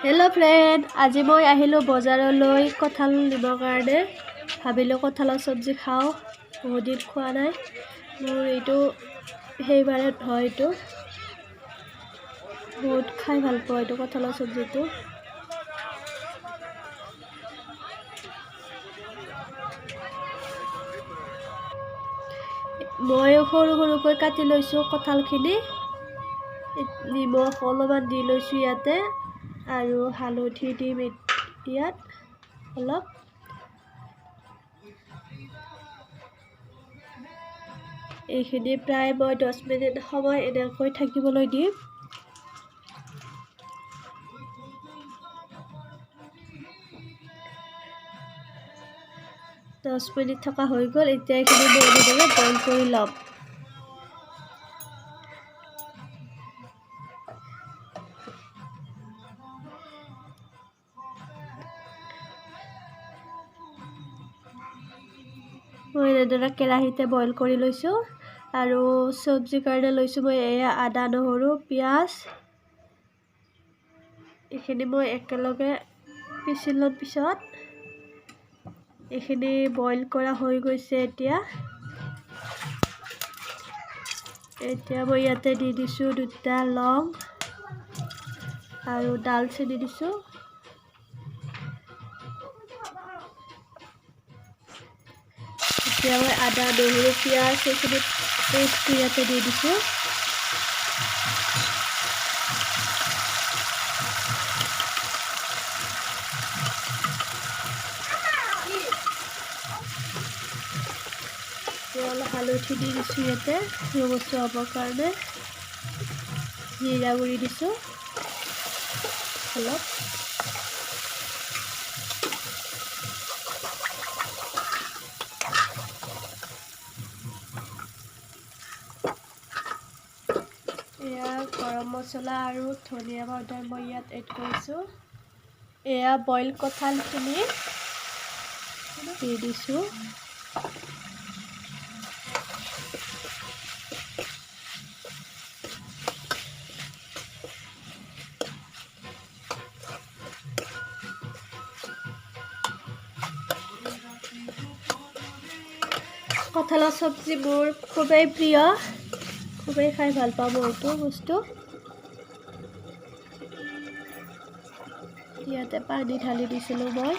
Hello friend, आज मैं आहिलो बजारলৈ कठाल निबर कारणे भाबिलो कठाলৰ सब्जी खाओ। बहुत दिन खा ना मोर एटो हेबारे হয় एटो बहुत खाई ভাল পাওঁ एटो कठाলৰ सब्जीটো। মই সৰু সৰুকৈ কাটি লৈছো কঠালখিনি। নিমখ অলপমান দি লৈছো ইয়াতে আৰু হালধি দিম ইয়াত অলপ। এইখিনি প্ৰায় মই 10 মিনিট সময় এনেকৈ থাকিবলৈ দিম। 10 মিনিট থকা হৈ গ'ল। এতিয়া এইখিনি মই এনেদৰে বইল কৰি ল'ম। মই এনেদৰে কেৰাহীতে বইল কৰি লৈছো আৰু সবজি কাৰণে লৈছো মই এয়া আদা নহৰু পিয়াজ। এইখিনি মই একেলগে পিছি ল'ম পিছত। এইখিনি বইল কৰা হৈ গৈছে এতিয়া মই ইয়াতে দি দিছো 2টা লং আৰু দালচেনি দিছো। এতিয়া মই আদা নহৰু পিয়াজ এইখিনি পেষ্ট ইয়াতে দি দিছো। অলপ হালধি দি দিছো ইয়াতে ৰঙচুৱা হ'বৰ কাৰণে। জিৰা গুড়ি দিছো অলপ। এয়া গৰম মছলা আৰু ধনিয়া পাউডাৰ মই ইয়াত এড কৰিছো। এয়া বইল কঠালখিনি দি দিছো। কঠালৰ সবজি মোৰ খুবেই প্ৰিয়, খুবেই খাই ভাল পাওঁ মই এইটো বস্তু। ইয়াতে পানী ঢালি দিছিলোঁ মই।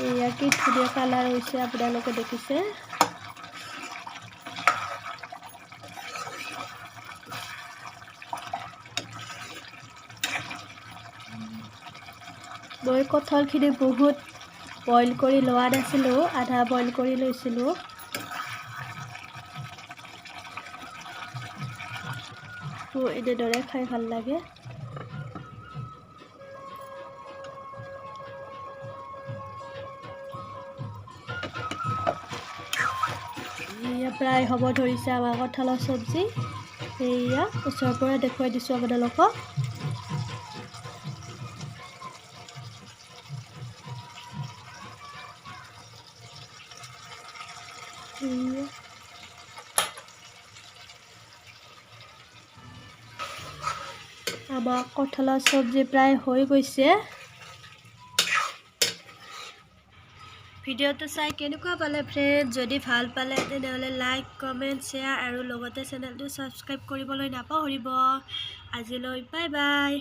এয়া কি ধুনীয়া কালাৰ হৈছে আপোনালোকে দেখিছে। মই কঠালখিনি বহুত বইল কৰি লোৱা নাছিলোঁ, আধা বইল কৰি লৈছিলোঁ। মোৰ এনেদৰে খাই ভাল লাগে। এয়া প্ৰায় হ'ব ধৰিছে আমাৰ কঠালৰ সবজি। এয়া ওচৰৰ পৰা দেখুৱাই দিছোঁ আপোনালোকক। আমাৰ কঠালৰ সবজি প্ৰায় হৈ গৈছে। ভিডিঅ'টো চাই কেনেকুৱা পালে ফ্ৰেণ্ড? যদি ভাল পালে তেনেহ'লে লাইক কমেণ্ট শ্বেয়াৰ আৰু লগতে চেনেলটো ছাবস্ক্ৰাইব কৰিবলৈ নাপাহৰিব। আজিলৈ বাই বাই।